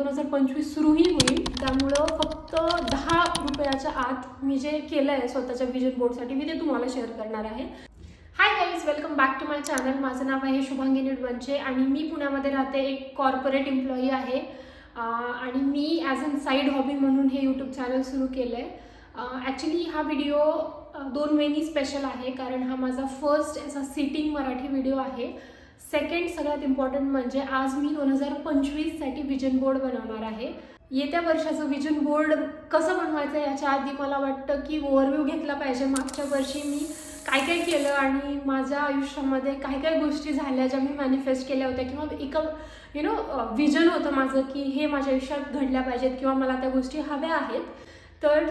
2025 सुरूही होईल. त्यामुळं फक्त 10 रुपयाच्या आत मी जे केलं आहे स्वतःच्या विजन बोर्डसाठी मी ते तुम्हाला शेअर करणार आहे. Hi guys, welcome back to my channel. माझं नाव आहे शुभांगी निडवंचे आणि मी पुण्यामध्ये राहते. एक कॉर्पोरेट एम्प्लॉई आहे आणि मी ॲज अन साईड हॉबी म्हणून हे यूट्यूब चॅनल सुरू केलं आहे. ॲक्च्युली हा व्हिडिओ 2 वेनी स्पेशल आहे, कारण हा माझा फर्स्ट असा सिटिंग मराठी व्हिडिओ आहे. सेकंड सगळ्यात इम्पॉर्टंट म्हणजे आज मी 2025साठी विजन बोर्ड बनवणार आहे. येत्या वर्षाचं विजन बोर्ड कसं बनवायचं याच्या आधी मला वाटतं की ओव्हरव्ह्यू घेतला पाहिजे. मागच्या वर्षी मी काय काय केलं आणि माझ्या आयुष्यामध्ये काय काय गोष्टी झाल्या ज्या मी मॅनिफेस्ट केल्या होत्या, किंवा एक विजन होतं माझं की हे माझ्या आयुष्यात घडल्या पाहिजेत किंवा मला त्या गोष्टी हव्या आहेत. तर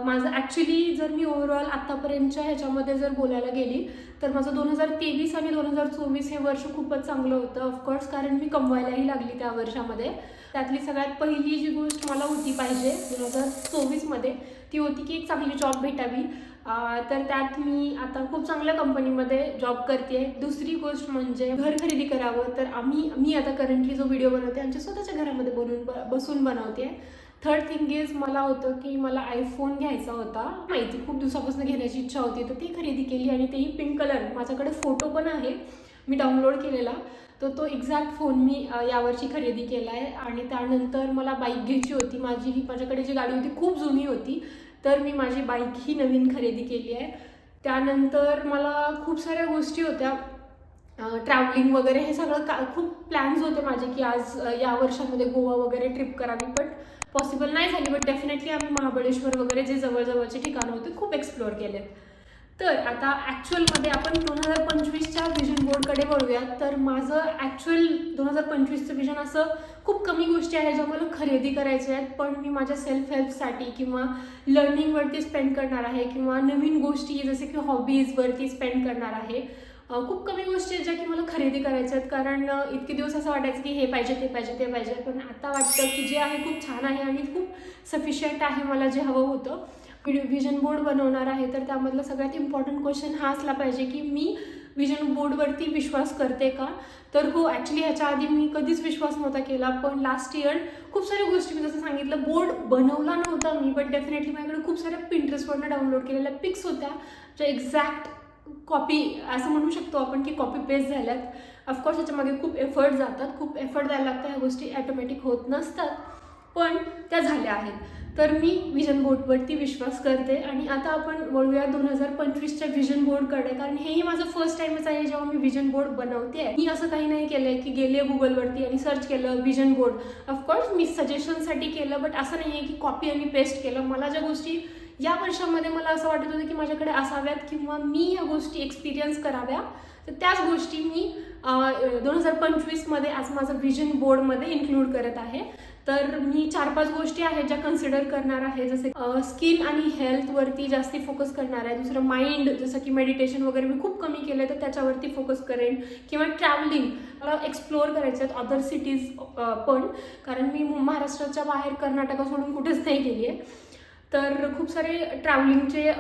माझं ॲक्च्युली जर मी ओव्हरऑल आत्तापर्यंतच्या ह्याच्यामध्ये जर बोलायला गेली तर माझं 2023 आणि 2024 हे वर्ष खूपच चांगलं होतं. ऑफकोर्स, कारण मी कमवायलाही लागली त्या वर्षामध्ये. त्यातली सगळ्यात पहिली जी गोष्ट मला होती पाहिजे 2024मध्ये ती होती की एक चांगली जॉब भेटावी. तर त्यात मी आता खूप चांगल्या कंपनीमध्ये जॉब करते. दुसरी गोष्ट म्हणजे घर खरेदी करावं. तर मी आता करंटली जो व्हिडिओ बनवते आमच्या स्वतःच्या घरामध्ये बसून बनवते. थर्ड थिंग इज मला होतं की मला आयफोन घ्यायचा होता. माहिती खूप दिवसापासून घेण्याची इच्छा होती, तर ती खरेदी केली आणि तेही पिंक कलर. माझ्याकडे फोटो पण आहे, मी डाउनलोड केलेला. तर तो एक्झॅक्ट फोन मी यावर्षी खरेदी केला आहे. आणि त्यानंतर मला बाईक घ्यायची होती. माझ्याकडे जी गाडी होती खूप जुनी होती, तर मी माझी बाईक ही नवीन खरेदी केली आहे. त्यानंतर मला खूप साऱ्या गोष्टी होत्या, ट्रॅव्हलिंग वगैरे हे सगळं खूप प्लॅन्स होते माझे की आज या वर्षामध्ये गोवा वगैरे ट्रिप करावी, बट पॉसिबल नाही झाली. बट डेफिनेटली आम्ही महाबळेश्वर वगैरे जे जवळजवळचे ठिकाणं होते खूप एक्सप्लोअर केले. तर आता ॲक्च्युअलमध्ये आपण 2025च्या विजन बोर्डकडे वळूयात. तर माझं ॲक्च्युअल 2025चं विजन असं खूप कमी गोष्टी आहेत ज्या मला खरेदी करायच्या आहेत, पण मी माझ्या सेल्फ हेल्पसाठी किंवा लर्निंगवरती स्पेंड करणार आहे, किंवा नवीन गोष्टी जसे की हॉबीजवरती स्पेंड करणार आहे. खूप कमी गोष्टी आहेत ज्या की मला खरेदी करायच्या आहेत, कारण इतके दिवस असं वाटायचं की हे पाहिजे ते पाहिजे ते पाहिजे. पण आता वाटतं की जे आहे खूप छान आहे आणि खूप सफिशियंट आहे मला जे हवं होतं. विजन बोर्ड बनवणार आहे तर त्यामधला सगळ्यात इम्पॉर्टंट क्वेश्चन हा असला पाहिजे की मी विजन बोर्डवरती विश्वास करते का. तर हो, ॲक्च्युली ह्याच्या आधी मी कधीच विश्वास नव्हता केला, पण लास्ट इयर खूप साऱ्या गोष्टी मी जसं सांगितलं बोर्ड बनवला नव्हता मी, बट डेफिनेटली माझ्याकडे खूप साऱ्या पिंटरेस्टवरनं डाउनलोड केलेल्या पिक्स होत्या ज्या एक्झॅक्ट कॉपी असं म्हणू शकतो आपण की कॉपी पेस्ट झाल्यात. ऑफकोर्स याच्यामध्ये खूप एफर्ट जातात, खूप एफर्ट द्यायला लागतं. ह्या गोष्टी ॲटोमॅटिक होत नसतात, पण त्या झाल्या आहेत. तर मी विजन बोर्डवरती विश्वास करते. आणि आता आपण वळूया 2025च्या विजन बोर्डकडे, कारण हेही माझं फर्स्ट टाइमच आहे जेव्हा मी विजन बोर्ड बनवते. मी असं काही नाही केलं आहे की गेले गुगलवरती आणि सर्च केलं विजन बोर्ड. ऑफकोर्स मी सजेशनसाठी केलं, बट असं नाही आहे की कॉपी आणि पेस्ट केलं. मला ज्या गोष्टी या वर्षामध्ये मला असं वाटत होतं की माझ्याकडे असाव्यात किंवा मी ह्या गोष्टी एक्सपिरियन्स कराव्या, तर त्याच गोष्टी मी 2025मध्ये आज माझं विजन बोर्डमध्ये इन्क्लूड करत आहे. तर मी 4-5 गोष्टी आहेत ज्या कन्सिडर करणार आहे, जसे स्किन आणि हेल्थवरती जास्ती फोकस करणार आहे. दुसरं माइंड, जसं की मेडिटेशन वगैरे मी खूप कमी केलं तर त्याच्यावरती फोकस करेन. किंवा ट्रॅव्हलिंग मला एक्सप्लोअर करायचे आहेत अदर सिटीज पण, कारण मी महाराष्ट्राच्या बाहेर कर्नाटका सोडून कुठेच नाही गेली आहे. तर खूप सारे ट्रॅव्हलिंगचे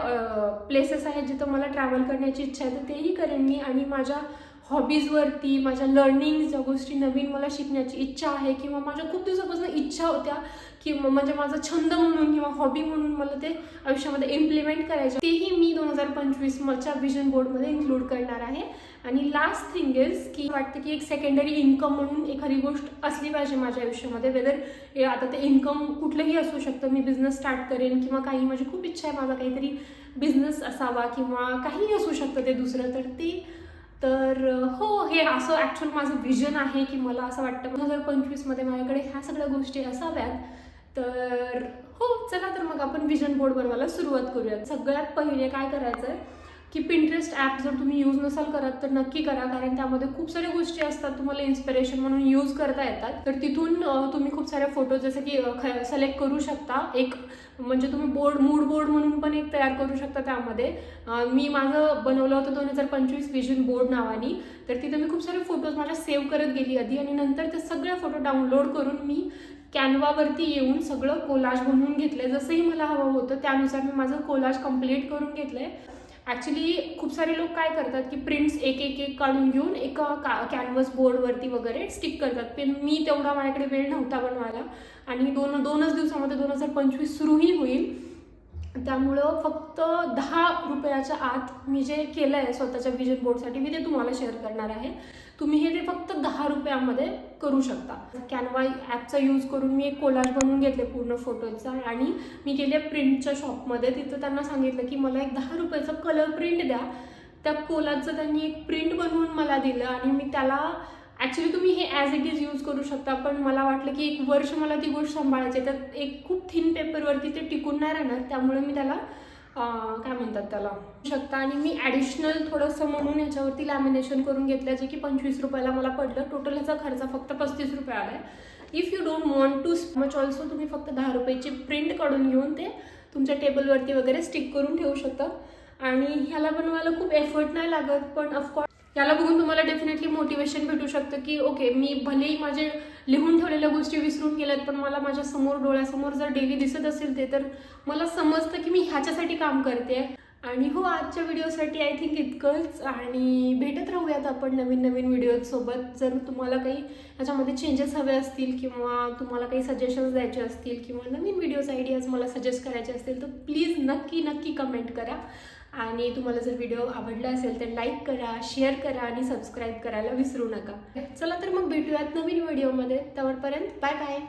प्लेसेस आहेत जिथं मला ट्रॅव्हल करण्याची इच्छा आहे, तर तेही करेन मी. आणि माझ्या हॉबीजवरती, माझ्या लर्निंग ज्या गोष्टी नवीन मला शिकण्याची इच्छा आहे किंवा माझ्या खूप दिवसापासून इच्छा होत्या की म्हणजे माझा छंद म्हणून किंवा हॉबी म्हणून मला ते आयुष्यामध्ये इम्प्लिमेंट करायचं, तेही मी 2025च्या विजन बोर्डमध्ये इन्क्लूड करणार आहे. आणि लास्ट थिंग इज की वाटतं की एक सेकंडरी इन्कम म्हणून एखादी गोष्ट असली पाहिजे माझ्या आयुष्यामध्ये. वेदर आता ते इन्कम कुठलंही असू शकतं. मी बिझनेस स्टार्ट करेन किंवा काही माझी खूप इच्छा आहे माझा काहीतरी बिझनेस असावा किंवा काहीही असू शकतं ते दुसरं. तर हो, हे असं ॲक्च्युअल माझं विजन आहे की मला असं वाटतं 2025मध्ये माझ्याकडे ह्या सगळ्या गोष्टी असाव्यात. तर हो, चला तर मग आपण विजन बोर्ड बनवायला सुरुवात करूयात. सगळ्यात पहिले काय करायचं आहे की पिंटरेस्ट ॲप जर तुम्ही यूज नसाल करत तर नक्की करा, कारण त्यामध्ये खूप साऱ्या गोष्टी असतात तुम्हाला इन्स्पिरेशन म्हणून यूज करता येतात. तर तिथून तुम्ही खूप सारे फोटो जसं की सिलेक्ट करू शकता. एक म्हणजे तुम्ही मूड बोर्ड म्हणून पण एक तयार करू शकता. त्यामध्ये मी माझं बनवलं होतं 2025 विजन बोर्ड नावानी. तर तिथे मी खूप सारे फोटोज माझ्या सेव्ह करत गेली आधी, आणि नंतर ते सगळे फोटो डाउनलोड करून मी कॅनवावरती येऊन सगळं कोलाज बनवून घेतलंय. जसंही मला हवं होतं त्यानुसार मी माझं कोलाज कम्प्लीट करून घेतलंय. ॲक्च्युली खूप सारे लोक काय करतात की प्रिंट्स एक एक एक काढून घेऊन एका कॅनव्हस बोर्डवरती वगैरे स्टिक करतात. पण मी तेवढा माझ्याकडे वेळ नव्हता बनवायला आणि दोनच दिवसामध्ये 2025 सुरूही होईल. त्यामुळं फक्त 10 रुपयाच्या आत मी जे केलं आहे स्वतःच्या विजन बोर्डसाठी मी ते तुम्हाला शेअर करणार आहे. तुम्ही हे ते फक्त 10 रुपयामध्ये करू शकता. कॅनवा ॲपचा यूज करून मी एक कोलाज बनवून घेतले पूर्ण फोटोचा आणि मी गेले प्रिंटच्या शॉपमध्ये. तिथं त्यांना सांगितलं की मला एक 10 रुपयाचा कलर प्रिंट द्या. त्या कोलाजचं त्यांनी एक प्रिंट बनवून मला दिलं आणि मी त्याला ॲक्च्युली तुम्ही हे ॲज इट इज यूज करू शकता, पण मला वाटलं की 1 वर्ष मला ती गोष्ट सांभाळायची आहे. तर एक खूप थिन पेपरवरती ते टिकून नाही राहणार, त्यामुळे मी त्याला काय म्हणतात त्याला शकता. आणि मी ॲडिशनल थोडंसं म्हणून ह्याच्यावरती लॅमिनेशन करून घेतलं, जे की 25 रुपयाला मला पडलं. टोटल ह्याचा खर्च फक्त 35 रुपये आला आहे. If you don't want too much also तुम्ही फक्त 10 रुपयाची प्रिंट काढून घेऊन ते तुमच्या टेबलवरती वगैरे स्टिक करून ठेवू शकता. आणि ह्याला बनवायला खूप एफर्ट नाही लागत, पण ऑफकोर्स याला बघून तुम्हाला डेफिनेटली मोटिवेशन भेटू शकतं की ओके, मी भलेही माझे लिहून ठेवलेल्या गोष्टी विसरून गेल्यात, पण मला माझ्या समोर डोळ्यासमोर जर डेली दिसत असेल ते, तर मला समजतं की मी ह्याच्यासाठी काम करते. आणि हो, आजच्या व्हिडिओसाठी आय थिंक इतकंच. आणि भेटत राहूयात आपण नवीन व्हिडिओसोबत. जर तुम्हाला काही ह्याच्यामध्ये चेंजेस हवे असतील किंवा तुम्हाला काही सजेशन्स द्यायचे असतील किंवा नवीन व्हिडिओज आयडियाज मला सजेस्ट करायचे असतील, तर प्लीज नक्की कमेंट करा. आणि तुम्हाला जर व्हिडिओ आवडला असेल तर लाईक करा, शेअर करा आणि सबस्क्राईब करायला विसरू नका. चला तर मग भेटूयात नवीन व्हिडिओमध्ये. तोपर्यंत बाय बाय.